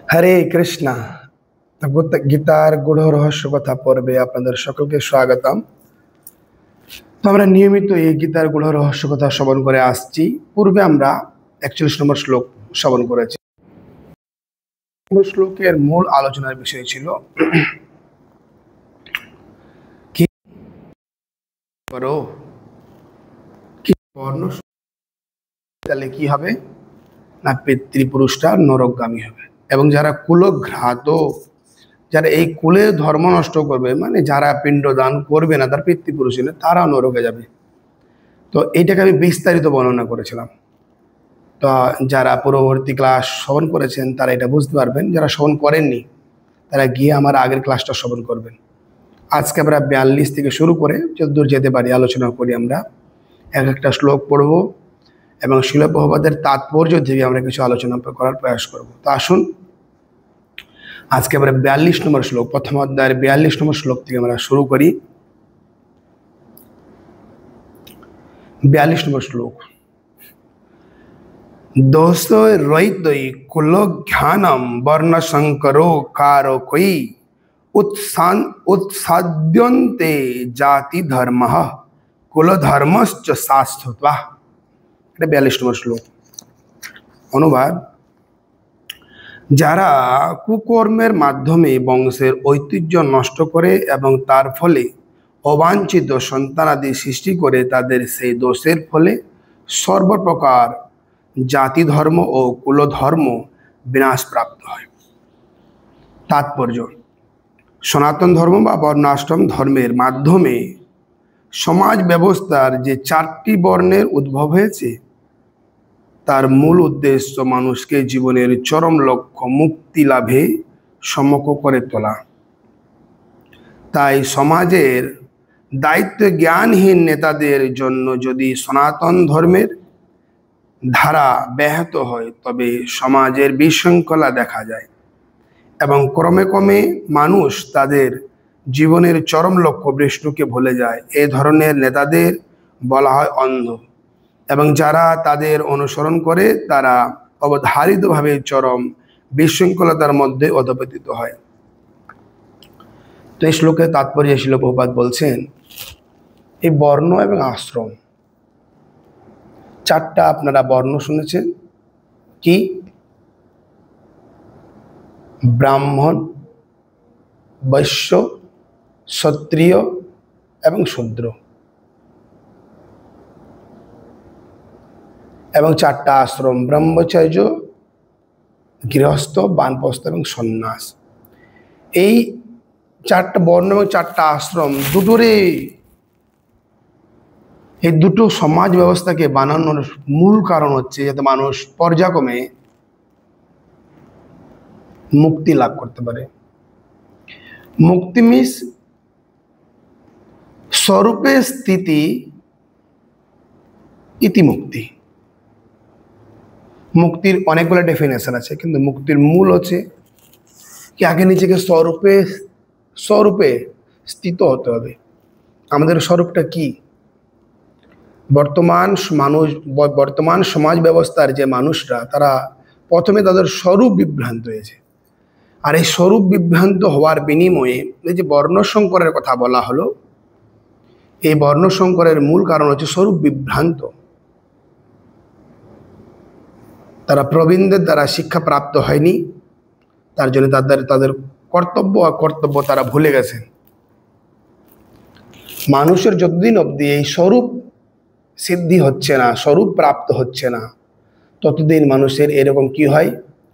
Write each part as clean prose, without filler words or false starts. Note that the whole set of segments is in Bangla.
হরে কৃষ্ণ। গীতার গূঢ় রহস্য কথা পর্বে আপনাদের সকলকে স্বাগতম। তো আমরা নিয়মিত এই গীতার গূঢ় রহস্য কথা শ্রবণ করে আসছি। পূর্বে আমরা 41 নম্বর শ্লোক শ্রবণ করেছি। শ্লোকের মূল আলোচনার বিষয় ছিল কি করো কি বর্ণ, তাহলে কি হবে না, পিতৃপুরুষটা নরকগামী হবে। এবং যারা কুলঘ্রাত, যারা এই কুলের ধর্ম নষ্ট করবে, মানে যারা পিণ্ডদান করবে না, তার পিতৃপুরুষ তারাও নরকে যাবে। তো এইটাকে আমি বিস্তারিত বর্ণনা করেছিলাম। তো যারা পূর্ববর্তী ক্লাস শ্রবণ করেছেন তারা এটা বুঝতে পারবেন, যারা শ্রবণ করেননি তারা গিয়ে আমার আগের ক্লাসটা শ্রবণ করবেন। আজকে আমরা 42 থেকে শুরু করে যতদূর যেতে পারি আলোচনা করি। আমরা এক একটা শ্লোক পড়ব এবং শিল প্রভুপাদের তাৎপর্য থেকে আমরা কিছু আলোচনা করার প্রয়াস করব। তো আসুন আজকে আমরা 42 নম্বর শ্লোক, প্রথম অধ্যায়ের 42 নম্বর শ্লোক থেকে আমরা শুরু করি। 42 নম্বর শ্লোক। दोषो रहितोई कुलो ज्ञानम वर्ण संकरो कारकोई उत्साद्यन्ते जाति धर्म कुल धर्मश्च शाश्वतः। এটা 42 নম্বর শ্লোক। অনুবাদ: যারা কুকর্মের মাধ্যমে বংশের ঐতিহ্য নষ্ট করে এবং তার ফলে অবাঞ্ছিত সন্তানাদি সৃষ্টি করে, তাদের সেই দোষের ফলে সর্বপ্রকার জাতি ধর্ম ও কুলধর্ম বিনাশপ্রাপ্ত হয়। তাৎপর্য: সনাতন ধর্ম বা বর্ণাশ্রম ধর্মের মাধ্যমে সমাজ ব্যবস্থার যে 4টি বর্ণের উদ্ভব হয়েছে, তার মূল উদ্দেশ্য মানুষকে জীবনের চরম লক্ষ্য মুক্তি লাভে সমক্ষ করে তোলা। তাই সমাজের দায়িত্ব জ্ঞানহীন নেতাদের জন্য যদি সনাতন ধর্মের ধারা ব্যাহত হয়, তবে সমাজের বিশৃঙ্খলা দেখা যায় এবং ক্রমে ক্রমে মানুষ তাদের জীবনের চরম লক্ষ্য বিষ্ণুকে ভুলে যায়। এই ধরনের নেতাদের বলা হয় অন্ধ, এবং যারা তাদের অনুসরণ করে তারা অবধারিতভাবে চরম বিশৃঙ্খলতার মধ্যে অধঃপতিত হয়। তো এই শ্লোকের তাৎপর্য শিল প্রভুপাদ বলছেন, এই বর্ণ এবং আশ্রম 4টা আপনারা বর্ণ শুনেছেন, কি? ব্রাহ্মণ, বৈশ্য, ক্ষত্রিয় এবং শূদ্র। এবং 4টা আশ্রম: ব্রহ্মচর্য, গৃহস্থ, বানপ্রস্থ এবং সন্ন্যাস। এই 4টা বর্ণ এবং 4টা আশ্রম এই দুটো সমাজ ব্যবস্থাকে বানানোর মূল কারণ হচ্ছে যাতে মানুষ পর্যায়ক্রমে মুক্তি লাভ করতে পারে। মুক্তি মিন্স স্বরূপে স্থিতি ইতি মুক্তি। মুক্তির অনেকগুলো ডেফিনেশন আছে, কিন্তু মুক্তির মূল হচ্ছে কি আগে নিজেকে স্বরূপে স্থিত হতে হবে। আমাদের স্বরূপটা কি? বর্তমান সমাজ ব্যবস্থার যে মানুষরা, তারা প্রথমে তাদের স্বরূপ বিভ্রান্ত হয়েছে। আর এই স্বরূপ বিভ্রান্ত হওয়ার বিনিময়ে এই যে বর্ণসংকরের কথা বলা হলো, এই বর্ণসংকরের মূল কারণ হচ্ছে স্বরূপ বিভ্রান্ত। তারা প্রবীণদের দ্বারা শিক্ষা প্রাপ্ত হয়নি, তার জন্য তাদের কর্তব্য তারা ভুলে গেছে। মানুষের যতদিন অবধি এই স্বরূপ সিদ্ধি হচ্ছে না, স্বরূপ প্রাপ্ত হচ্ছে না, ততদিন মানুষের এরকম কি হয়,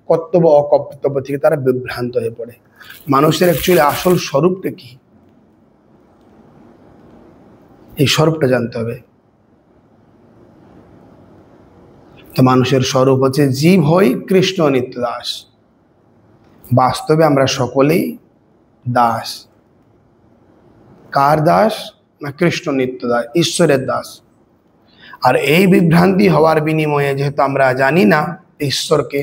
কর্তব্য অকর্তব্য থেকে তারা বিভ্রান্ত হয়ে পড়ে। মানুষের অ্যাকচুয়ালি আসল স্বরূপটা কি, এই স্বরূপটা জানতে হবে। তো মানুষের স্বরূপ হচ্ছে জীব হই কৃষ্ণ নিত্য দাস। বাস্তবে আমরা সকলেই দাস। কার দাস? না কৃষ্ণ নিত্য দাস, ঈশ্বরের দাস। আর এই বিভ্রান্তি হওয়ার বিনিময়ে যেহেতু আমরা জানি না ঈশ্বরকে,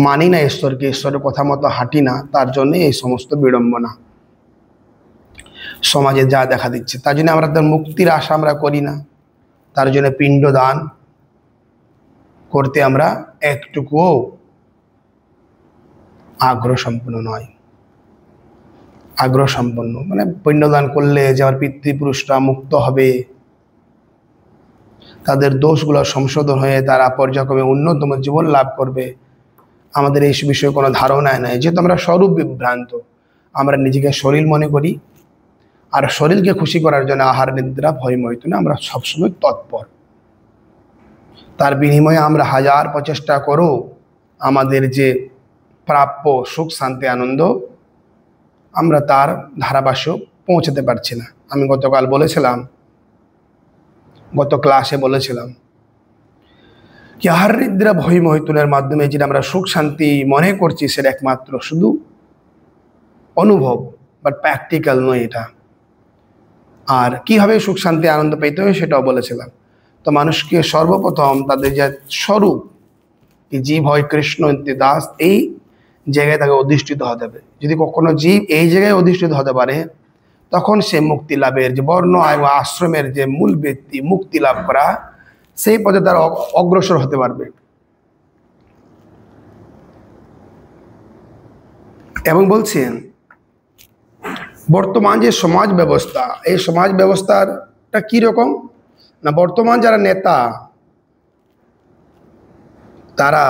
মানি না ঈশ্বরকে, ঈশ্বরের কথা মতো হাঁটি না, তার জন্য এই সমস্ত বিড়ম্বনা সমাজে যা দেখা দিচ্ছে। তার জন্য আমরা তার মুক্তির আশা আমরা করি না, তার জন্য পিণ্ডদান করতে আমরা একটুকুও আগ্রহ সম্পন্ন নয়। আগ্রহ সম্পন্ন মানে পুণ্যদান করলে যে আমার পিতৃপুরুষরা মুক্ত হবে, তাদের দোষগুলো সংশোধন হয়ে তারা পর্যায়ক্রমে অন্যতম জীবন লাভ করবে, আমাদের এই বিষয়ে কোনো ধারণাই নাই। যেহেতু আমরা স্বরূপ বিভ্রান্ত, আমরা নিজেকে শরীর মনে করি, আর শরীরকে খুশি করার জন্য আহার নিদ্রা ভয় মৈথুনে আমরা সবসময় তৎপর। তার বিনিময়ে আমরা হাজার প্রচেষ্টা করো আমাদের যে প্রাপ্য সুখ শান্তি আনন্দ আমরা তার ধারাভাষ্য পৌঁছাতে পারছি না। আমি গতকাল বলেছিলাম, গত ক্লাসে বলেছিলাম কি আহার নিদ্রা ভয় মৈথুনের মাধ্যমে যেটা আমরা সুখ শান্তি মনে করছি সেটা একমাত্র শুধু অনুভব, বাট প্র্যাকটিক্যাল নয় এটা। আর কীভাবে সুখ শান্তি আনন্দ পেতে হয় সেটাও বলেছিলাম। তো মানুষকে সর্বপ্রথম তাদের যে স্বরূপ জীব হয় কৃষ্ণ দাস, এই জায়গায় তাকে অধিষ্ঠিত হতে হবে। যদি কখনো জীব এই জায়গায় অধিষ্ঠিত হতে পারে তখন সে মুক্তি লাভের যে বর্ণ এবং আশ্রমের যে মূল ব্যক্তি মুক্তি লাভ করা, সেই পথে তারা অগ্রসর হতে পারবে। এবং বলছেন বর্তমান যে সমাজ ব্যবস্থা, এই সমাজ ব্যবস্থাটা কীরকম না, বর্তমান যারা নেতা তারা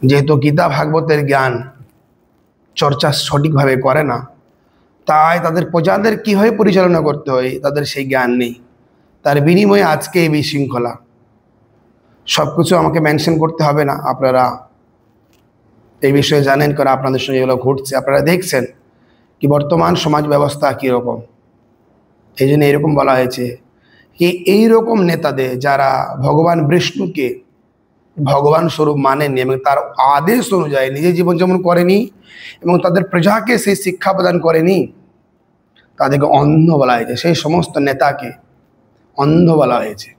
যেহেতু গীতা ভাগবতের জ্ঞান চর্চা সঠিকভাবে করে না, তাই তাদের প্রজাদের কীভাবে পরিচালনা করতে হয় তাদের সেই জ্ঞান নেই। তার বিনিময়ে আজকে এই বিশৃঙ্খলা। সব কিছু আমাকে মেনশন করতে হবে না, আপনারা এই বিষয়ে জানেন, কারণ আপনাদের সঙ্গে এগুলো ঘটছে, আপনারা দেখছেন কি বর্তমান সমাজ ব্যবস্থা কীরকম। এই জন্য এরকম বলা হয়েছে কি এইরকম নেতাদের যারা ভগবান বিষ্ণুকে ভগবান স্বরূপ মানেননি এবং তার আদেশ অনুযায়ী নিজের জীবনযাপন করেনি এবং তাদের প্রজাকে সেই শিক্ষা প্রদান করেনি, তাদেরকে অন্ধ বলা হয়েছে। সেই সমস্ত নেতাকে অন্ধ বলা হয়েছে।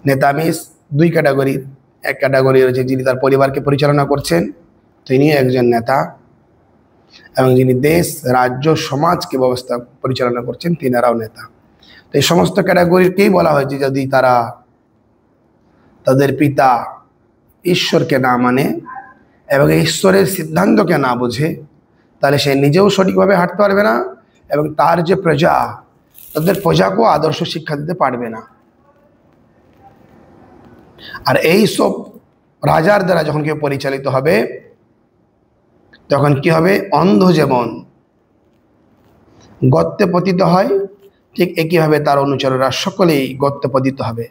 নেতা মিস দুই ক্যাটাগরির, এক ক্যাটাগরি রয়েছে যিনি তার পরিবারকে পরিচালনা করছেন, তিনি একজন নেতা, এবং যিনি দেশ রাজ্য সমাজকে ব্যবস্থা পরিচালনা করছেন তিনারাও নেতা। তো এই সমস্ত ক্যাটাগরিকেই বলা হয়েছে যদি তারা তাদের পিতা ঈশ্বরকে না মানে এবং ঈশ্বরের সিদ্ধান্তকে না বোঝে, তাহলে সে নিজেও সঠিকভাবে হাঁটতে পারবে না এবং তার যে প্রজা তাদের প্রজাকেও আদর্শ শিক্ষা দিতে পারবে না। আর এই সব রাজার দ্বারা যখন কেউ পরিচালিত হবে তখন কি হবে, অন্ধ যেমন গর্তে পতিত হয় ঠিক একইভাবে তার অনুচররা সকলেই গর্তে পতিত হবে।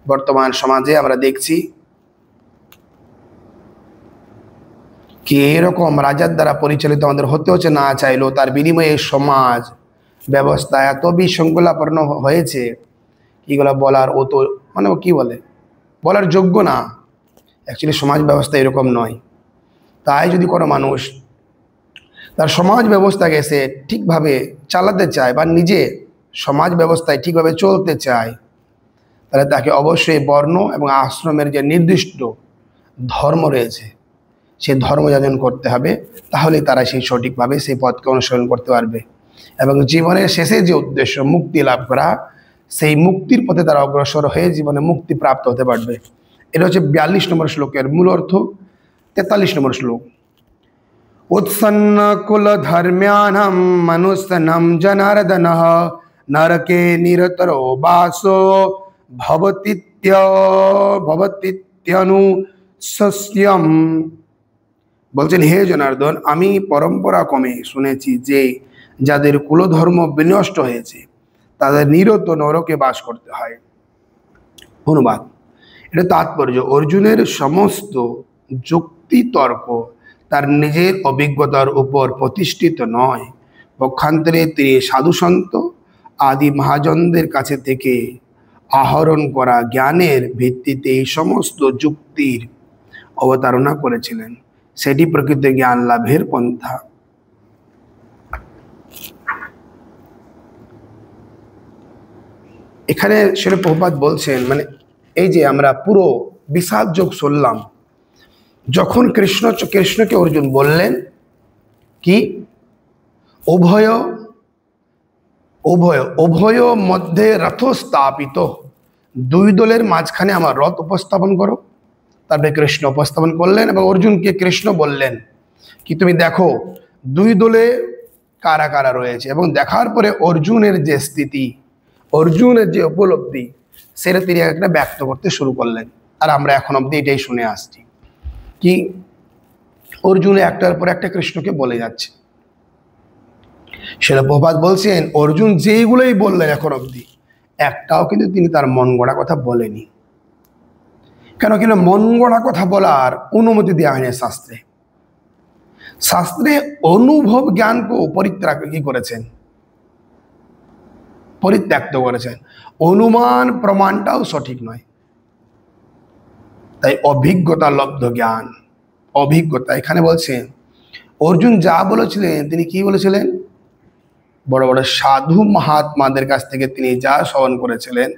বর্তমান সমাজে আমরা দেখছি কি এরকম রাজার দ্বারা পরিচালিত আমাদের হতে হচ্ছে না চাইলেও, তার বিনিময়ে সমাজ ব্যবস্থা এত বিশৃঙ্খলাপূর্ণ হয়েছে এগুলো বলার ও তো মানে কি বলে বলার যোগ্য না। অ্যাকচুয়ালি সমাজ ব্যবস্থা এরকম নয়। তাই যদি কোনো মানুষ তার সমাজ ব্যবস্থাকে সে ঠিকভাবে চালাতে চায় বা নিজে সমাজ ব্যবস্থায় ঠিকভাবে চলতে চায়, তাহলে তাকে অবশ্যই বর্ণ এবং আশ্রমের যে নির্দিষ্ট ধর্ম রয়েছে সেই ধর্ম যাজন করতে হবে। তাহলেই তারা সেই সঠিকভাবে সেই পথকে অনুসরণ করতে পারবে এবং জীবনের শেষে যে উদ্দেশ্য মুক্তি লাভ করা, সেই মুক্তির পথে তারা অগ্রসর হয়ে জীবনে মুক্তি প্রাপ্ত হতে পারবে। এটা হচ্ছে 42 নম্বর শ্লোকের মূল অর্থ। 43 নম্বর শ্লোক, উৎসন্ন কুল ধর্ম্যানাম মনুষ্যনম জনার্দন নরকে নিরতরো বাসো ভবতীত্যনু সস্যম। বলছেন হে জনার্দন, আমি পরম্পরা ক্রমে শুনেছি যে যাদের কুলধর্ম বিনষ্ট হয়েছে তাদের নিরত নরকে বাস করতে হয়। অনুবাদ, এটা তাৎপর্য অর্জুনের সমস্ত যুক্তি তর্ক তার নিজের অভিজ্ঞতার উপর প্রতিষ্ঠিত নয়, পক্ষান্তরে তিনি সাধুসন্ত আদি মহাজনদের কাছে থেকে আহরণ করা জ্ঞানের ভিত্তিতে এই সমস্ত যুক্তির অবতারণা করেছিলেন। সেটি প্রকৃত জ্ঞান লাভের পন্থা। এখানে শ্রীল প্রভুপাদ বলছেন মানে এই যে আমরা পুরো বিশাল যোগ শুনলাম, যখন কৃষ্ণকে অর্জুন বললেন কি উভয় উভয় উভয় মধ্যে রথ স্থাপিত, দুই দলের মাঝখানে আমার রথ উপস্থাপন করো, তারপরে কৃষ্ণ উপস্থাপন করলেন এবং অর্জুনকে কৃষ্ণ বললেন কি তুমি দেখো দুই দলে কারা কারা রয়েছে, এবং দেখার পরে অর্জুনের যে স্থিতি, অর্জুনের যে উপলব্ধি, সেটা তিনি একটা ব্যক্ত করতে শুরু করলেন। আর আমরা এখন অব্দি এটাই শুনে আসছি কি অর্জুন একটার পর একটা কৃষ্ণকে বলে যাচ্ছে। সেটা প্রভাত বলছেন অর্জুন যেইগুলোই বললেন এখন অব্দি একটাও কিন্তু তিনি তার মন গড়া কথা বলেনি। কেন কিনা মন গড়া কথা বলার অনুমতি দেওয়া হয়নি শাস্ত্রে। শাস্ত্রে অনুভব জ্ঞানকে পরিত্যাগ কি করেছেন, পরিত্যক্ত করেছেন। অনুমান প্রমাণটাও সঠিক নয়। তাই অভিজ্ঞতা লব্ধ জ্ঞান, অভিজ্ঞতা এখানে বলছেন অর্জুন যা বলেছিলেন তিনি কি বলেছিলেন, বড় বড় সাধু মহাত্মাদের কাছ থেকে তিনি যা শ্রবণ করেছিলেন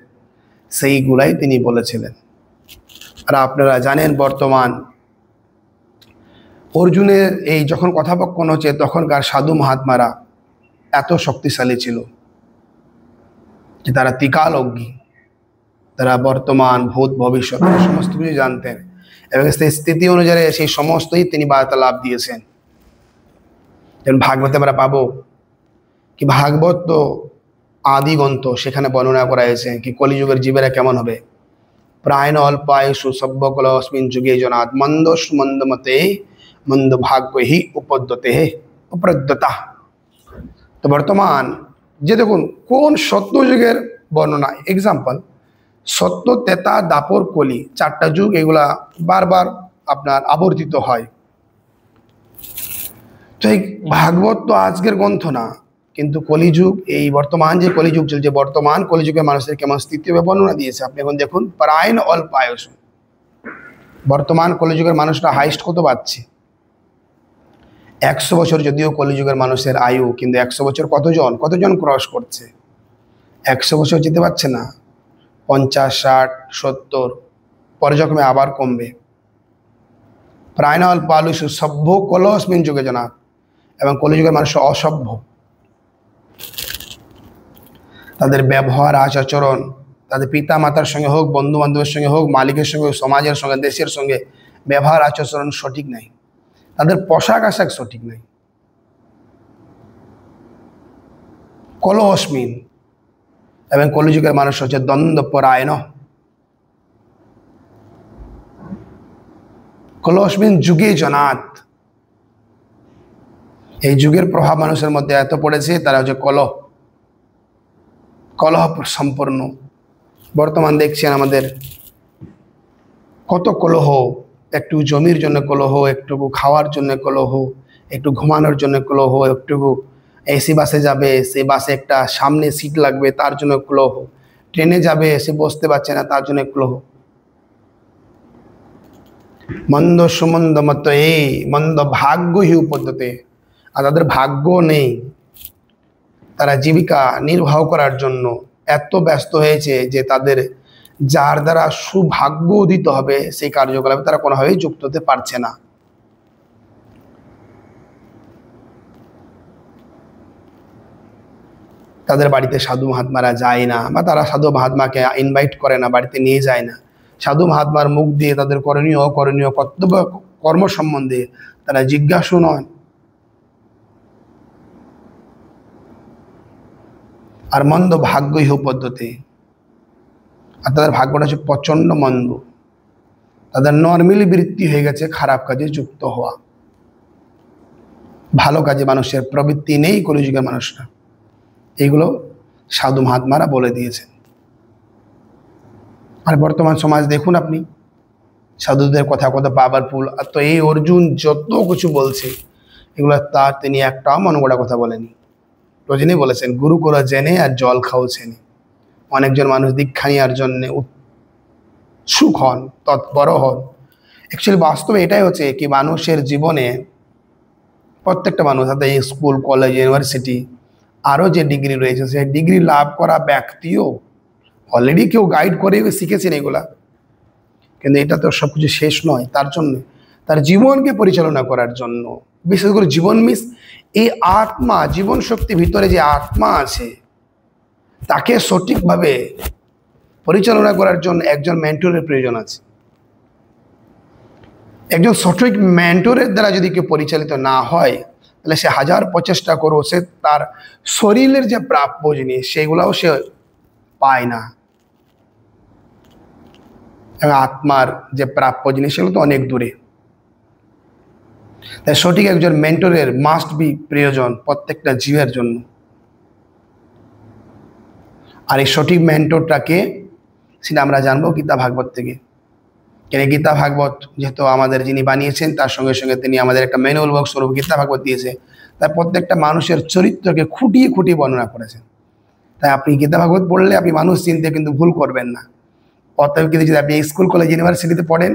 সেইগুলাই তিনি বলেছিলেন। আর আপনারা জানেন বর্তমান অর্জুনের এই যখন কথাবকন হচ্ছে তখনকার সাধু মহাত্মারা এত শক্তিশালী ছিল যে তারা ত্রিকালজ্ঞী, তারা বর্তমান ভূত ভবিষ্যৎ সমস্ত কিছু জানতেন এবং সেই স্থিতি অনুযায়ী সেই সমস্তই তিনি বার্তালাপ দিয়েছেন। যেমন ভাগবতে আমরা পাবো কি ভাগবত তো আদি গ্রন্থ, সেখানে বর্ণনা করা হয়েছে কি কলিযুগের জীবেরা কেমন হবে। প্রায়ণ অল্পায়ুষু সভ্যকল অস্মিন যুগে জনাৎ মন্দস মন্দমতে মন্দ ভাগ্য হি উপদ্যতে উপদ্যতা। তো বর্তমান যে দেখুন কোন সত্য যুগের বর্ণনা, এক্সাম্পল সত্য, তেতা, দাপর, কলি, চারটা যুগ, এগুলা বারবার আপনার আবর্তিত হয়। তো এই ভাগবত তো আজকের গ্রন্থ না, কিন্তু কলিযুগ, এই বর্তমান যে কলিযুগ চলছে, বর্তমান কলিযুগের মানুষের কেমন স্থিতি বর্ণনা দিয়েছে। আপনি এখন দেখুন প্রায়ণ অল্প আয়ুষ, বর্তমান কলিযুগের মানুষরা হাইস্ট কত পাচ্ছে 100 বছর, যদিও কলিযুগের মানুষের আয়ু, কিন্তু 100 বছর কতজন ক্রস করছে, 100 বছর যেতে পারছে না, 50, 60, 70, পর্যায়ক্রমে আবার কমবে। প্রায়ণ অল্প আয়ুষ সভ্য কলস্মিন যুগে জনা, এবং কলিযুগের মানুষ অসভ্য, তাদের ব্যবহার আচরণ, তাদের পিতা মাতার সঙ্গে হোক, বন্ধু বান্ধবের সঙ্গে হোক, মালিকের সঙ্গে, সমাজের সঙ্গে, দেশের সঙ্গে ব্যবহার আচরণ সঠিক নাই, তাদের পোশাক আশাক সঠিক নাই। কলহস্মিন, এবং কলিযুগের মানুষ হচ্ছে দ্বন্দ্বপরায়ণ। কলহস্মিন যুগে জনাত, এই যুগের প্রভাব মানুষের মধ্যে এত পড়েছে, তারা হচ্ছে কলহ সম্পন্ন। বর্তমান দেখছেন আমাদের কত কলহ, একটু জমির জন্য কলহ, একটু খাওয়ার জন্য কলহ, একটু ঘুমানোর জন্য কলহ, একটু এসি বাসে যাবে, সেই বাসে একটা সামনে সিট লাগবে তার জন্য কলহ, ট্রেনে যাবে সে বসতে পারছে না তার জন্য কলহ। মন্দ সুমন্দ মত এই মন্দ ভাগ্যহীন পদ্ধতি, আর তাদের ভাগ্য নেই, তারা জীবিকা নির্বাহ করার জন্য এত ব্যস্ত হয়েছে যে তাদের যার দ্বারা সুভাগ্য উদিত হবে সেই কার্যকলাপে তারা কোনোভাবেই যুক্ত হতে পারছে না। তাদের বাড়িতে সাধু মহাত্মারা যায় না, বা তারা সাধু মহাত্মাকে ইনভাইট করে না, বাড়িতে নিয়ে যায় না। সাধু মহাত্মার মুখ দিয়ে তাদের করণীয় অকরণীয় কর্তব্য কর্ম সম্বন্ধে তারা জিজ্ঞাসু নয়। আর মন্দ ভাগ্য ইহ পদ্ধতি, আর তাদের ভাগ্যটা হচ্ছে প্রচণ্ড মন্দ, তাদের নর্মালি বৃত্তি হয়ে গেছে খারাপ কাজে যুক্ত হওয়া, ভালো কাজে মানুষের প্রবৃত্তি নেই কলিযুগের মানুষরা। এইগুলো সাধু মহাত্মারা বলে দিয়েছেন। আর বর্তমান সমাজ দেখুন আপনি, সাধুদের কথা কত পাওয়ারফুল, আর তো এই অর্জুন যত কিছু বলছে এগুলো তার তিনি একটাও মন গড়া কথা বলেনি। রজনী বলেছেন গুরু করা জেনে আর জল খাও ছেনে। অনেকজন মানুষ দীক্ষা নেওয়ার জন্যে উৎসুক হন, তৎপর হন। অ্যাকচুয়ালি বাস্তবে এটাই হচ্ছে কি মানুষের জীবনে প্রত্যেকটা মানুষ, অর্থাৎ এই স্কুল, কলেজ, ইউনিভার্সিটি, আরও যে ডিগ্রি রয়েছে সেই ডিগ্রি লাভ করা ব্যক্তিও অলরেডি কেউ গাইড করে শিখেছেন এগুলা, কিন্তু এটা তো সব কিছু শেষ নয়। তার জন্য তার জীবনকে পরিচালনা করার জন্য, বিশেষ করে জীবন এই আত্মা, জীবন শক্তি ভিতরে যে আত্মা আছে তাকে সঠিকভাবে পরিচালনা করার জন্য একজন মেন্টরের প্রয়োজন আছে। একজন সঠিক মেন্টরের দ্বারা যদি কেউ পরিচালিত না হয়, তাহলে সে হাজার প্রচেষ্টা করো, সে তার শরীরের যে প্রাপ্য জিনিস সেগুলাও সে পায় না, এবং আত্মার যে প্রাপ্য জিনিস সেগুলো তো অনেক দূরে। তাই সঠিক একজন মেন্টরের মাস্ট বি প্রয়োজন প্রত্যেকটা জীবের জন্য। আর এই সঠিক মেন্টরটাকে সেটা আমরা জানবো গীতা ভাগবত থেকে। কেন গীতা ভাগবত যেহেতু আমাদের যিনি বানিয়েছেন, তার সঙ্গে সঙ্গে তিনি আমাদের একটা ম্যানুয়াল বুক স্বরূপ গীতা ভাগবত দিয়েছে, তাই প্রত্যেকটা মানুষের চরিত্রকে খুঁটিয়ে খুঁটিয়ে বর্ণনা করেছেন। তাই আপনি গীতা ভাগবত পড়লে আপনি মানুষ চিনতে কিন্তু ভুল করবেন না। অতএব কিন্তু যদি আপনি স্কুল কলেজ ইউনিভার্সিটিতে পড়েন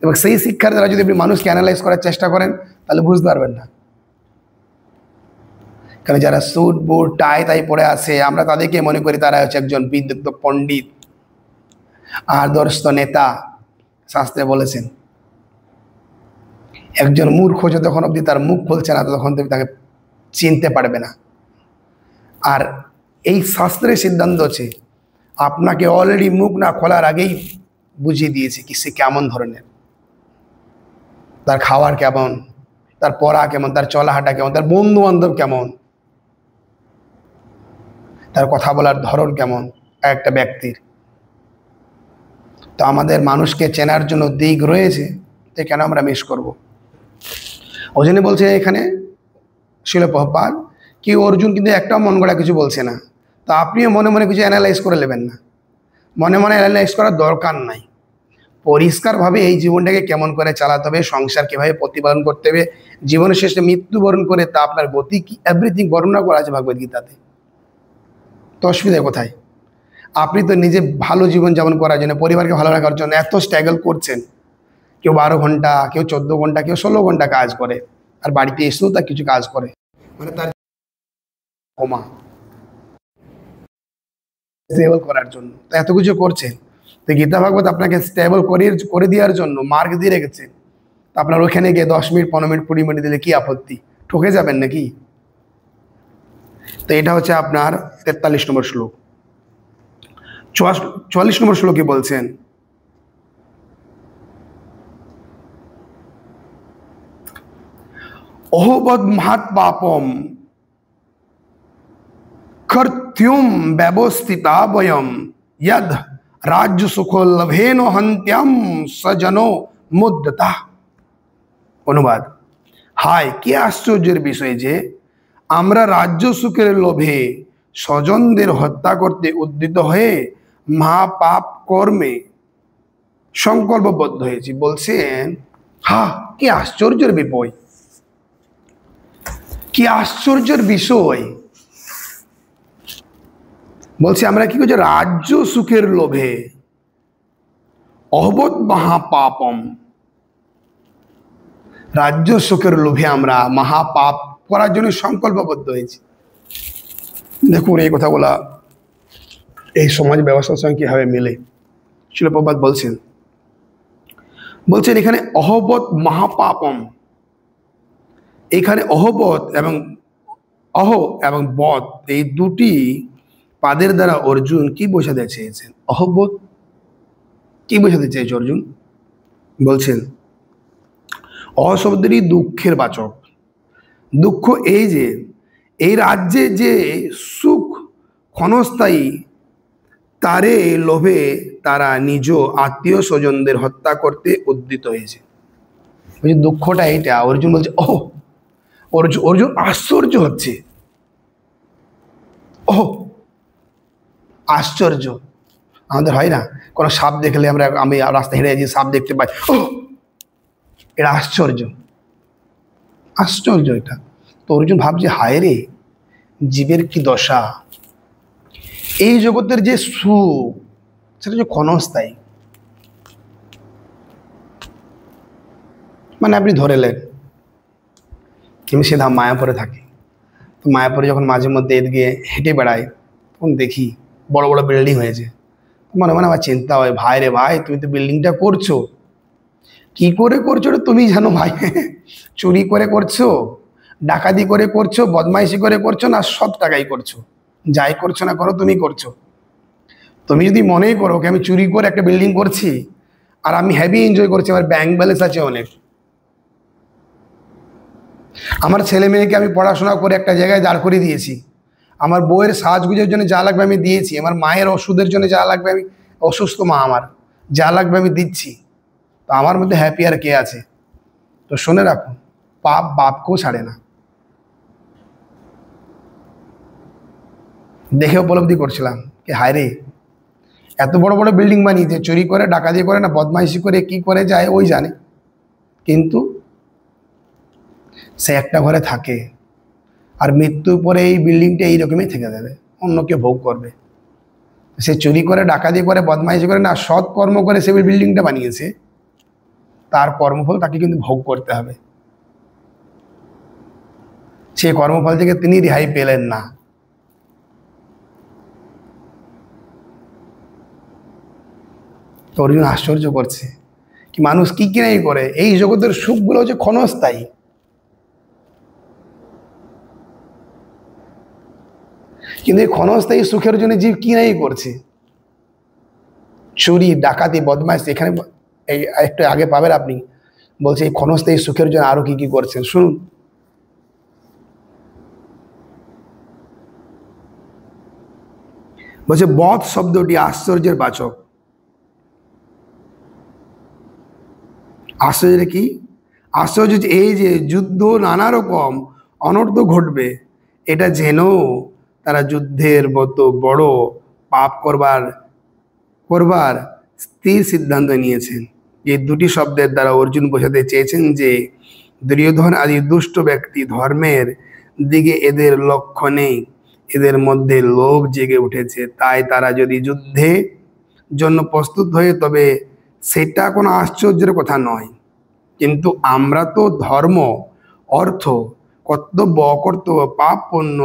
এবং সেই শিক্ষার দ্বারা যদি আপনি মানুষকে অ্যানালাইজ করার চেষ্টা করেন, তাহলে বুঝতে পারবেন না। কারণ যারা স্যুট বুট টাই তাই পরে আসে, আমরা তাদেরকে মনে করি তারা হচ্ছে একজন বিদগ্ধ পণ্ডিত, আদর্শ নেতা। শাস্ত্রে বলেছেন একজন মূর্খ যতক্ষণ অবধি তার মুখ খুলছে না, ততক্ষণ তুমি তাকে চিনতে পারবে না। আর এই শাস্ত্রের সিদ্ধান্ত আছে, আপনাকে অলরেডি মুখ না খোলার আগেই বুঝিয়ে দিয়েছে কি সে কেমন ধরনের, তার খাওয়ার কেমন, তার পড়া কেমন, তার চলাহাঁটা কেমন, তার বন্ধু বান্ধব কেমন, তার কথা বলার ধরন কেমন একটা ব্যক্তির। তো আমাদের মানুষকে চেনার জন্য দিক রয়েছে, তো কেন আমরা মিস করব? ওই জন্য বলছে এখানে শিল প্রভুপাদ কি অর্জুন কিন্তু একটাও মন গড়া কিছু বলছে না। তো আপনিও মনে মনে কিছু অ্যানালাইজ করে নেবেন না, মনে মনে অ্যানালাইজ করার দরকার নাই। পরিষ্কারভাবে এই জীবনটাকে কেমন করে চালাতে হবে, সংসার কীভাবে প্রতিপালন করতে হবে, জীবনের শেষে মৃত্যুবরণ করে তা আপনার গতি কি, এভরিথিং বর্ণনা করা আছে ভগবদ গীতাতে। তো অসুবিধা কোথায়? আপনি তো নিজে ভালো জীবন যাপন করার জন্য, পরিবারকে ভালো রাখার জন্য এত স্ট্রাগল করছেন। কেউ 12 ঘন্টা, কেউ 14 ঘন্টা, কেউ 16 ঘন্টা কাজ করে, আর বাড়িতে এসেও তার কিছু কাজ করে, মানে তার কমা স্টেবল করার জন্য তো এত কিছু করছেন। তো গীতা ভাগবত আপনাকে স্টেবল করে দেওয়ার জন্য মার্ক দিয়ে রেখেছেন। তো আপনার ওখানে গিয়ে 10 মিনিট, 15 মিনিট, 20 মিনিট দিলে কি আপত্তি? ঠকে যাবেন নাকি? তো এটা হচ্ছে আপনার 43 নম্বর শ্লোক। 44 নম্বর শ্লোকে বলছেন, অহবদ মহাত পাপম কর্ত্যুম ব্যবস্থিতা বয়ম यद राज्य सुखो लभेन हन्त्यम सजनो मुद्दता। অনুবাদ, হায় কি আশ্চর্যের বিষয় যে আমরা রাজ্য সুখের লোভে স্বজনদের হত্যা করতে উদ্যত হয়ে মহাপাপ কর্মে সংকল্পবদ্ধ হয়েছি। বলছেন কি আশ্চর্যের বিষয়, কি আশ্চর্যের বিষয়। বলছে আমরা কি করছি? রাজ্য সুখের লোভে অহবত মহাপাপম, রাজ্য সুখের লোভে আমরা মহাপাপ করার জন্য সংকল্পবদ্ধ হয়েছি। দেখুন এই কথাগুলা এই সমাজ ব্যবস্থার সঙ্গে কিভাবে মিলে। শিল প্রভুপাদ বলছেন এখানে অহবত মহাপাপম, এখানে অহবত এবং বধ এই দুটি পাদের দ্বারা অর্জুন কি বোঝাতে চেয়েছেন? অহবত কি বোঝাতে চেয়েছে অর্জুন? বলছেন অশব্দেরই দুঃখের বাচক। দুঃখ এই যে এই রাজ্যে যে সুখ ক্ষণস্থায়ী, তারে লোভে তারা নিজ আত্মীয় স্বজনদের হত্যা করতে উদ্যত হয়েছে। দুঃখটা এইটা। অর্জুন বলছে অর্জুন আশ্চর্য হচ্ছে। আশ্চর্য আমাদের হয় না? কোনো সাপ দেখলে আমি রাস্তা হেঁটে যাচ্ছি, সাপ দেখতে পাই, এটা আশ্চর্য, আশ্চর্য এটা। তো অর্জুন ভাবছে হায় রে, জীবের কি দশা, এই জগতের যে সুখ সেটা যে ক্ষণস্থায়ী। মানে আপনি ধরে নেন আমি সেটা মায়াপুরে থাকি, তো মায়াপুরে যখন মাঝে মধ্যে এদিকে হেঁটে বেড়াই, তখন দেখি বড় বড় বিল্ডিং হয়েছে। মনে মনে আমার চিন্তা হয়, ভাই রে ভাই, তুমি তো বিল্ডিংটা করছো, কি করে করছো এটা তুমি জানো ভাই। চুরি করে করছো, ডাকাতি করে করছো, বদমাইশি করে করছো, না সব টাকাই করছো? যাই করছো না করো, তুমি করছো। তুমি যদি মনেই করো কি আমি চুরি করে একটা বিল্ডিং করছি আর আমি হেভি এনজয় করছি, আমার ব্যাংক ব্যালেন্স আছে অনেক। আমার ছেলে মেয়েকে আমি পড়াশোনা করে একটা জায়গায় দাঁড় করিয়ে দিয়েছি, আমার বউয়ের সাজগুজের জন্য যা লাগবে আমি দিয়েছি, আমার মায়ের ওষুধের জন্য যা লাগবে আমি, অসুস্থ মা আমার, যা লাগবে আমি দিচ্ছি। তো আমার মধ্যে হ্যাপি আর কে আছে? তো শুনে রাখুন, পাপ বাপকেও ছাড়ে না। দেখে উপলব্ধি করছিলাম কি হায় রে, এত বড় বড় বিল্ডিং বানিয়েছে, চুরি করে ডাকাতি করে না বদমাইশি করে কি করে যায় ওই জানে, কিন্তু সে একটা ঘরে থাকে, আর মৃত্যুর পরে এই বিল্ডিংটা এইরকমই থেকে যাবে, অন্য কেউ ভোগ করবে। সে চুরি করে ডাকাতি করে বদমাইশি করে না, সৎ কর্ম করে সে বিল্ডিংটা বানিয়েছে, তার কর্মফল তাকে কিন্তু ভোগ করতে হবে। সেই কর্মফল থেকে তিনি রেহাই পেলেন না। তো অর্জুন আশ্চর্য করছে কি মানুষ কি কিনাই করে, এই জগতের সুখগুলো হচ্ছে ক্ষণস্থায়ী, কিন্তু এই ক্ষণস্থায়ী সুখের জন্য জীব কি নাই করছে, চুরি ডাকাতি বদমাইশ। এখানে এই একটু আগে পাবেন আপনি, বলছে এই ক্ষণস্থায়ী সুখের জন্য আরো কি কি করছেন শুনুন। বলছে বধ শব্দটি আশ্চর্যের বাচক। আশ্চর্য কি? আশ্চর্য এই যে যুদ্ধ নানা রকম অনর্থ ঘটবে, এটা যেন তারা যুদ্ধের মতো বড় পাপ করবার স্থির সিদ্ধান্ত নিয়েছেন। এই দুটি শব্দের দ্বারা অর্জুন বোঝাতে চেয়েছেন যে দুর্যোধন আদি দুষ্ট ব্যক্তি ধর্মের দিকে এদের লক্ষ্য নেই, এদের মধ্যে লোভ জেগে উঠেছে, তাই তারা যদি যুদ্ধে জন্য প্রস্তুত হয়ে তবে সেটা কোনো আশ্চর্যের কথা নয়। কিন্তু আমরা তো ধর্ম, অর্থ, কর্তব্য অকর্তব্য, পাপ পুণ্য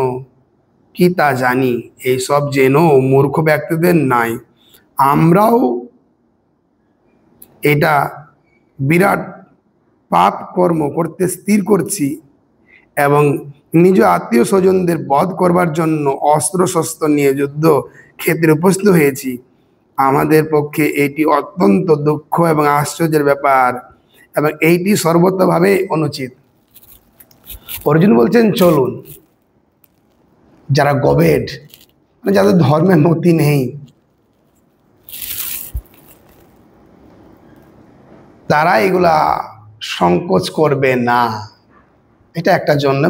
কি তা জানি, এইসব যেন মূর্খ ব্যক্তিদের নাই। আমরাও এটা বিরাট পাপ কর্ম করতে স্থির করছি এবং নিজ আত্মীয় স্বজনদের বধ করবার জন্য অস্ত্র শস্ত্র নিয়ে যুদ্ধ ক্ষেত্রে উপস্থিত হয়েছি। আমাদের পক্ষে এটি অত্যন্ত দুঃখ এবং আশ্চর্যের ব্যাপার এবং এইটি সর্বতভাবে অনুচিত। অর্জুন বলছেন চলুন, যারা গবেট মানে যাদের ধর্মের মতি নেই, তারা এগুলা সংকোচ করবে না, এটা একটা জন্য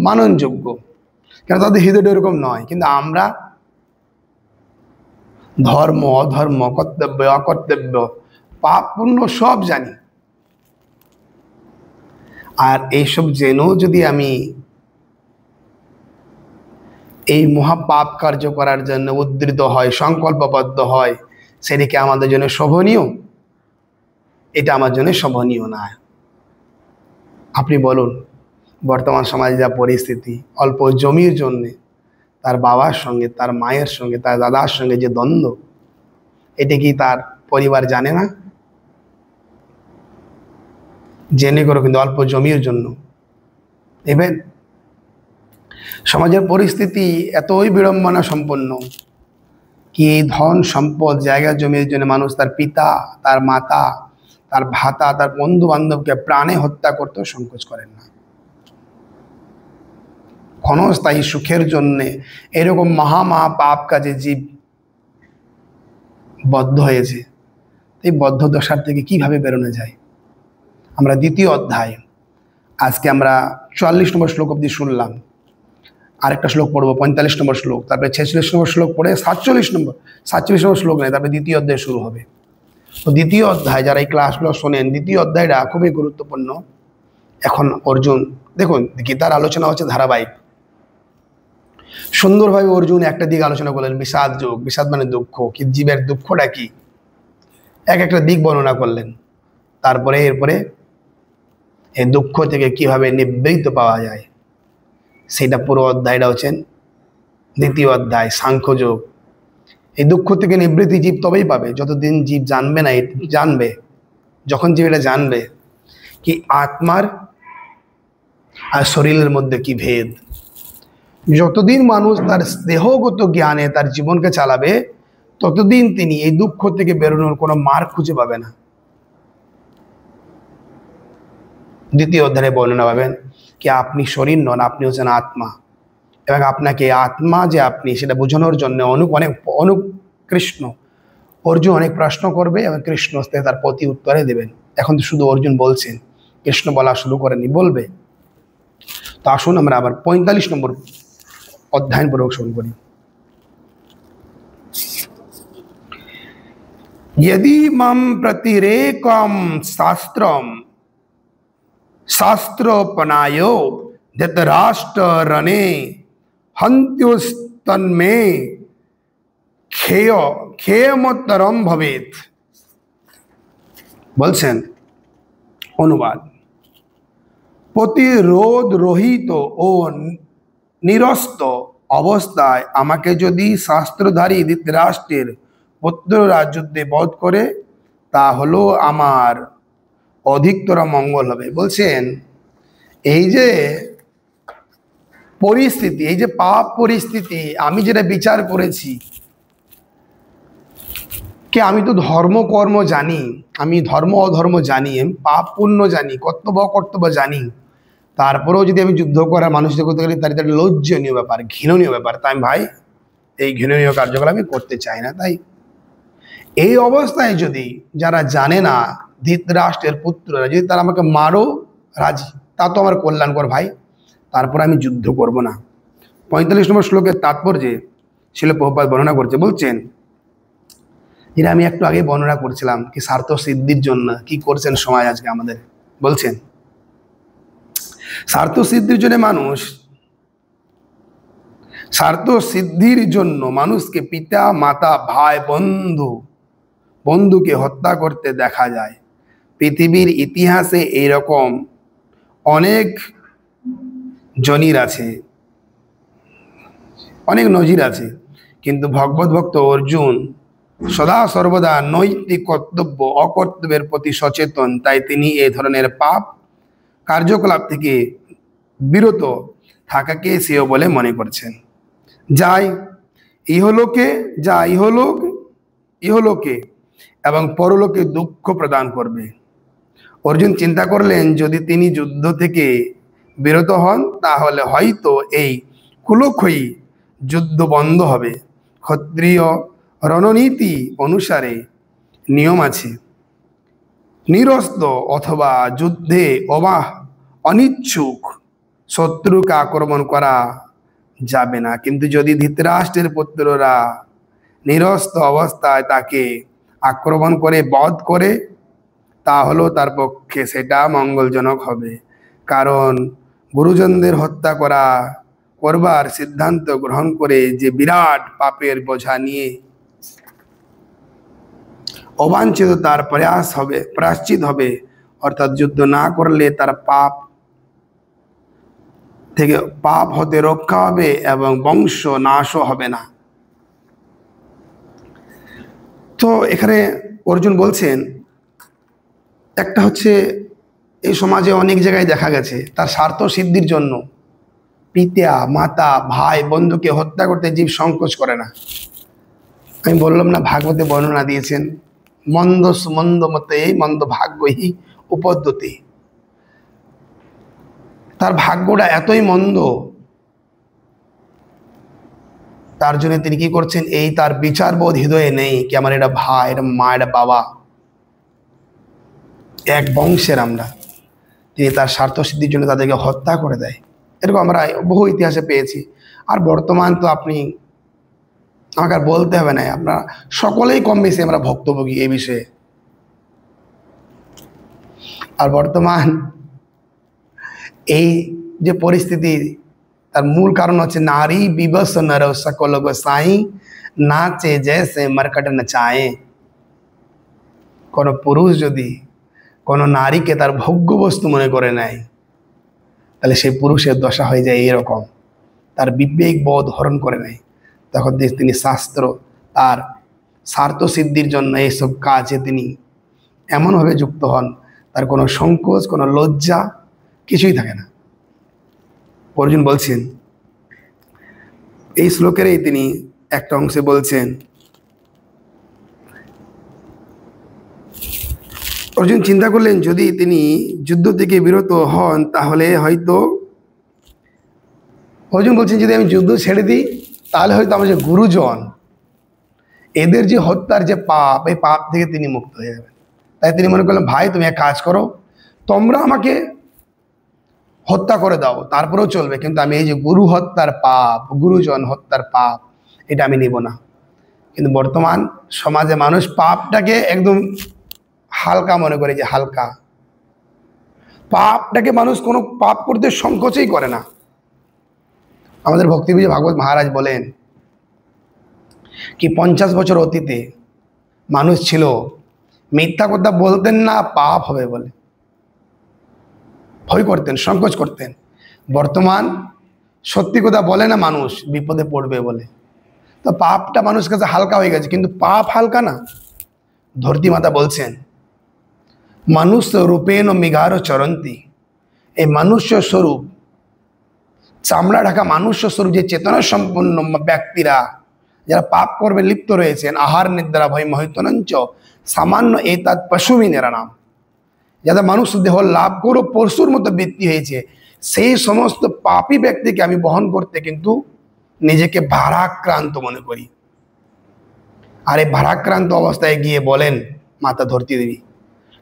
মাননযোগ্য, কেন তাদের হৃদয়টা এরকম নয়। কিন্তু আমরা ধর্ম অধর্ম কর্তব্য অকর্তব্য পাপ পুণ্য সব জানি, আর এইসব জেনেও যদি আমি এই মহাপাপ কার্য করার জন্য উদ্ধৃত হয়, সংকল্পবদ্ধ হয়, সেটিকে আমাদের জন্য শোভনীয়? এটা আমার জন্য শোভনীয় না। আপনি বলুন, বর্তমান সমাজে যা পরিস্থিতি, অল্প জমির জন্যে তার বাবার সঙ্গে, তার মায়ের সঙ্গে, তার দাদার সঙ্গে যে দ্বন্দ্ব, এটা কি তার পরিবার জানে না? জেনে করো, কিন্তু অল্প জমির জন্য। দেখবেন সমাজের পরিস্থিতি এতই বিড়ম্বনা সম্পন্ন কি এই ধন সম্পদ জায়গা জমির জন্য মানুষ তার পিতা, তার মাতা, তার ভাতা, তার বন্ধু বান্ধবকে প্রাণে হত্যা করতেও সংকোচ করেন না। ক্ষণস্থায়ী সুখের জন্যে এরকম মহা পাপ কাজে জীব বদ্ধ হয়েছে। এই বদ্ধ দশার থেকে কিভাবে বেরোনো যায়? আমরা দ্বিতীয় অধ্যায়, আজকে আমরা ৪৪ নম্বর শ্লোক অবধি শুনলাম, আরেকটা শ্লোক পড়বো ৪৫ নম্বর শ্লোক, তারপরে ৪৬ নম্বর শ্লোক পড়ে ৪৭ নম্বর শ্লোক নেই, তারপরে দ্বিতীয় অধ্যায় শুরু হবে। তো দ্বিতীয় অধ্যায় যারা এই ক্লাসগুলো শোনেন, দ্বিতীয় অধ্যায়টা খুবই গুরুত্বপূর্ণ। এখন অর্জুন দেখুন, গীতার আলোচনা হচ্ছে ধারাবাহিক, সুন্দরভাবে অর্জুন একটা দিক আলোচনা করলেন, বিষাদ যোগ, বিষাদ মানে দুঃখ, কি জীবের দুঃখটা কি, এক একটা দিক বর্ণনা করলেন। তারপরে এরপরে এই দুঃখ থেকে কিভাবে নিবৃত্ত পাওয়া যায়, সেটা পুরো অধ্যায়টা হচ্ছেন দ্বিতীয় অধ্যায়, সাংখ্যযোগ। এই দুঃখ থেকে নিবৃত্তি জীব তবেই পাবে যতদিন জীব জানবে না, জানবে যখন জীব এটা জানবে কি আত্মার আর শরীরের মধ্যে কি ভেদ। যতদিন মানুষ তার দেহগত জ্ঞানে তার জীবনকে চালাবে, ততদিন তিনি এই দুঃখ থেকে বেরোনোর কোনো মার্গ খুঁজে পাবে না। দ্বিতীয় অধ্যায়ে বর্ণনা পাবেন কি আপনি শরীর নন, আপনি হচ্ছেন আত্মা, এবং আপনাকে আত্মা যে আপনি সেটা বোঝানোর জন্য অনেক কৃষ্ণ অর্জুন অনেক প্রশ্ন করবে এবং কৃষ্ণ তার প্রতি উত্তরে দেবেন। এখন তো শুধু অর্জুন বলছেন, কৃষ্ণ বলা শুরু করেনি, বলবে। তো আসুন আমরা আবার 45 নম্বর অধ্যায় পূর্বক শুরু করি। यदि मम प्रतिरेकम शास्त्रम शास्त्रोपनायो धृतराष्ट्र रणे हन्त्युस्तन्मे खेयमोत्तरम भवेत। বলছেন অনুবাদ, প্রতিরোধ রহিত ও নিরস্ত অবস্থায় আমাকে যদি শাস্ত্রধারী ধৃতরাষ্ট্রের পুত্ররা যুদ্ধে বধ করে তা হলো আমার অধিকতর মঙ্গল হবে। বলছেন এই যে পরিস্থিতি, এই যে পাপ পরিস্থিতি, আমি যেটা বিচার করেছি, কে আমি তো ধর্ম কর্ম জানি, আমি ধর্ম অধর্ম জানি, আমি পাপ পুণ্য জানি, কর্তব্য অকর্তব্য জানি, তারপরেও যদি আমি যুদ্ধ করা মানুষদের করতে গেলে তার একটা লজ্জনীয় ব্যাপার, ঘৃণনীয় ব্যাপার। তাই ভাই এই ঘৃণনীয় কার্যকলাপ আমি করতে চাই না। তাই এই অবস্থায় যদি যারা জানে না, ধৃতরাষ্ট্রের পুত্ররা, যদি তারা আমাকে মারো রাজি, তা তো আমার কল্যাণকর ভাই, তারপর আমি যুদ্ধ করব না। 45 নম্বর শ্লোকের তাৎপর্যে শিল প্রভুপাদ বর্ণনা করছে, বলছেন যেটা আমি একটু আগে বর্ণনা করছিলাম কি স্বার্থ সিদ্ধির জন্য কি করছেন সমাজ আজকে আমাদের। বলছেন স্বার্থ সিদ্ধির জন্য মানুষকে পিতা মাতা ভাই বন্ধুকে হত্যা করতে দেখা যায়। পৃথিবীর ইতিহাসে এইরকম অনেক নজির আছে, কিন্তু ভগবত ভক্ত অর্জুন সদা সর্বদা নৈতিক কর্তব্য অকর্তব্যের প্রতি সচেতন। তাই তিনি এই ধরনের পাপ কার্যকলাপ থেকে বিরত থাকাকে শ্রেয় বলে মনে করছেন। ইহলোকে এবং পরলোকে দুঃখ প্রদান করবে। অর্জুন চিন্তা করলেন যদি তিনি যুদ্ধ থেকে বিরত হন তাহলে হয়তো এই কুলক্ষয়ী যুদ্ধ বন্ধ হবে। ক্ষত্রিয় রণনীতি অনুসারে নিয়ম আছে, নিরস্ত অথবা যুদ্ধে অনিচ্ছুক শত্রুকে আক্রমণ করা যাবে না। কিন্তু যদি ধৃতরাষ্ট্রের পুত্ররা নিরস্ত অবস্থায় তাকে আক্রমণ করে বধ করে তাহলেও তার পক্ষে সেটা মঙ্গলজনক হবে, কারণ গুরুজনদের হত্যা করবার সিদ্ধান্ত গ্রহণ করে যে বিরাট পাপের বোঝা নিয়ে অবাঞ্ছিত তার প্রায়শ্চিত হবে, অর্থাৎ যুদ্ধ না করলে তার পাপ হতে রক্ষা হবে এবং বংশ নাশও হবে না। তো এখানে অর্জুন বলছেন একটা হচ্ছে এই সমাজে অনেক জায়গায় দেখা গেছে তার স্বার্থ সিদ্ধির জন্য পিতা মাতা ভাই বন্ধুকে হত্যা করতে জীব সংকোচ করে না। আমি বললাম না, ভাগবতে বর্ণনা দিয়েছেন মন্দ সুমন্দ মতে মন্দ ভাগ্যই উপদ্যতি। তার ভাগ্যটা এতই মন্দ, তার জন্য তিনি কি করছেন, এই তার বিচারবোধ হৃদয়ে নেই কি আমার এটা ভাই, এটা মা, এটা বাবা, এক বংশের আমরা, তিনি তার স্বার্থ সিদ্ধির জন্য তাদেরকে হত্যা করে দেয়। এরকম আমরা বহু ইতিহাসে পেয়েছি। আর বর্তমান তো আপনি আমাকে আর বলতে হবে না, আমরা সকলেই কম বেশি আমরা ভুক্তভোগী এই বিষয়ে। আর বর্তমান এই যে পরিস্থিতি তার মূল কারণ হচ্ছে নারী বিবশ নর সকল গোসাই নাচে জেসে মরকট নচায়ে। কোনো পুরুষ যদি কোনো নারীকে তার ভোগ্য বস্তু মনে করে নেয় তাহলে সেই পুরুষের দশা হয়ে যায় এরকম, তার বিবেক বোধ হরণ করে নেয়। তখন তিনি শাস্ত্র আর স্বার্থ সিদ্ধির জন্য এইসব কাজে তিনি এমনভাবে যুক্ত হন, তার কোনো সংকোচ কোনো লজ্জা কিছুই থাকে না। অর্জুন বলছেন এই শ্লোকেরই তিনি একটা অংশে বলছেন অর্জুন চিন্তা করলেন যদি তিনি যুদ্ধ থেকে বিরত হন তাহলে হয়তো, অর্জুন বলছেন যদি আমি যুদ্ধ ছেড়ে দিই তাহলে হয়তো আমার যে গুরুজন এদের যে হত্যার যে পাপ, এই পাপ থেকে তিনি মুক্ত হয়ে যাবেন। তাই তিনি মনে করলেন ভাই তুমি এক কাজ করো, তোমরা আমাকে হত্যা করে দাও তারপরেও চলবে, কিন্তু আমি এই যে গুরু হত্যার পাপ, গুরুজন হত্যার পাপ, এটা আমি নিব না। কিন্তু বর্তমান সমাজে মানুষ পাপটাকে একদম হালকা মনে করে, যে হালকা পাপটাকে মানুষ কোনো পাপ করতে সংকোচই করে না। আমাদের ভক্তিবিজয় ভাগবত মহারাজ বলেন কি 50 বছর অতীতে মানুষ ছিল মিথ্যা কথা বলতেন না পাপ হবে বলে, ভয় করতেন, সংকোচ করতেন। বর্তমান সত্যি কথা বলে না মানুষ বিপদে পড়বে বলে। তো পাপটা মানুষের কাছে হালকা হয়ে গেছে, কিন্তু পাপ হালকা না। ধরতি মাতা বলছেন মানুষ রূপেণ মিগার চরন্তি, এই মনুষ্য স্বরূপ, চামড়া ঢাকা মনুষ্য স্বরূপ যে চেতনা সম্পন্ন ব্যক্তিরা যারা পাপ করবে লিপ্ত রয়েছেন, আহার নিদ্রা ভয় মহিতনঞ্চ সামান্য এতাৎ পশুমিনেরা নাম, যাদের মানুষ দেহ লাভ করো পশুর মতো বৃত্তি হয়েছে, সেই সমস্ত পাপী ব্যক্তিকে আমি বহন করতে কিন্তু নিজেকে ভারাক্রান্ত মনে করি। আর এই ভারাক্রান্ত অবস্থায় গিয়ে বলেন মাতা ধরতি দেবী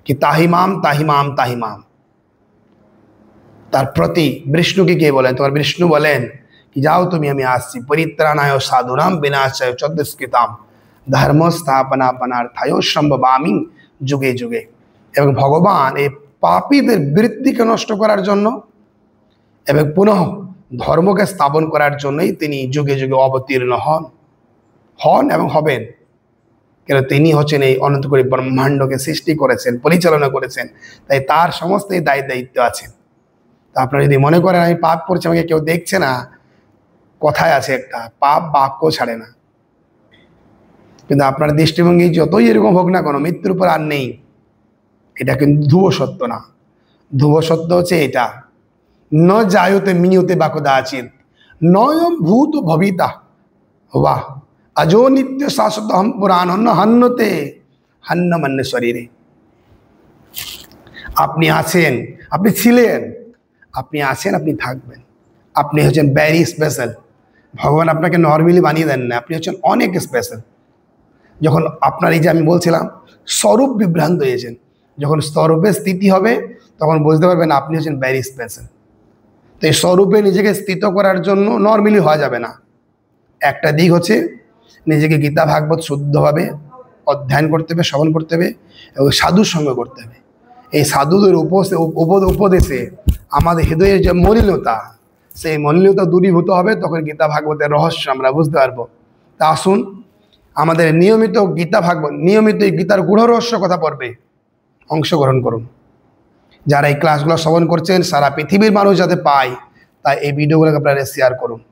কি তাহিমাম তাহিমাম তাহিমাম, তার প্রতি বিষ্ণুকে গিয়ে বলেন, তোমার বিষ্ণু বলেন কি যাও তুমি, আমি আসছি, পরিত্রাণায় সাধুনাম বিনাশায় চতুষ্কৃতাম ধর্ম স্থাপনাপনার্থায় সম্ভবামি যুগে যুগে। এবং ভগবান এই পাপীদের বৃত্তিকে নষ্ট করার জন্য এবং পুনঃ ধর্মকে স্থাপন করার জন্যই তিনি যুগে যুগে অবতীর্ণ হন এবং হবেন। কেন তিনি হচ্ছেন এই অনন্তকোটি ব্রহ্মাণ্ডকে সৃষ্টি করেছেন, পরিচালনা করেছেন, তাই তার সমস্ত দায়িত্ব আছে। তা আপনারা যদি মনে করেন আমি পাপ করছি, আমাকে কেউ দেখছে না, কথায় আছে একটা, পাপ বাক্য ছাড়ে না। কিন্তু আপনার দৃষ্টিভঙ্গি যতই এরকম হোক না কোনো, মৃত্যুর পর আর নেই, এটা কিন্তু ধ্রুব সত্য না। ধ্রুব সত্য হচ্ছে এটা, ন জায়তে মিয়তে বা কদাচিৎ নয়ম ভূত ভবিতা বাহ অজো নিত্য শাশ্বত হম পুরাণ হন্যতে হন্যমন্য শরীরে। আপনি আছেন, আপনি ছিলেন, আপনি আছেন, আপনি থাকবেন। আপনি হচ্ছেন ভেরি স্পেশাল। ভগবান আপনাকে নর্মালি বানিয়ে দেন না, আপনি হচ্ছেন অনেক স্পেশাল। যখন আপনার এই যে আমি বলছিলাম স্বরূপ বিভ্রান্ত হয়েছেন, যখন স্বরূপে স্থিতি হবে তখন বুঝতে পারবেন আপনি হচ্ছেন ভেরি স্পেশাল। তো এই স্বরূপে নিজেকে স্থিত করার জন্য নর্মালি হওয়া যাবে না। একটা দিক হচ্ছে নিজেকে গীতা ভাগবত শুদ্ধভাবে অধ্যয়ন করতে হবে, শ্রবণ করতে হবে এবং সাধুর সঙ্গে করতে হবে। এই সাধুদের উপদেশে আমাদের হৃদয়ের যে মলিনতা, সেই মলিনতা দূরীভূত হবে, তখন গীতা ভাগবতের রহস্য আমরা বুঝতে পারবো। তা আসুন আমাদের নিয়মিত এই গীতার গূঢ় রহস্য কথা পড়বে অংশগ্রহণ করুন। যারা এই ক্লাসগুলো শ্রবণ করছেন সারা পৃথিবীর মানুষ যাতে পায়, তাই এই ভিডিওগুলোকে আপনারা শেয়ার করুন।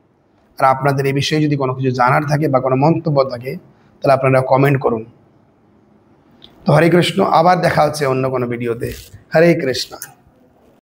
আর আপনাদের এই বিষয়ে যদি কোনো কিছু জানার থাকে বা কোনো মন্তব্য থাকে তাহলে আপনারা কমেন্ট করুন। তো হরে কৃষ্ণ, আবার দেখা হচ্ছে অন্য কোনো ভিডিওতে। হরে কৃষ্ণ।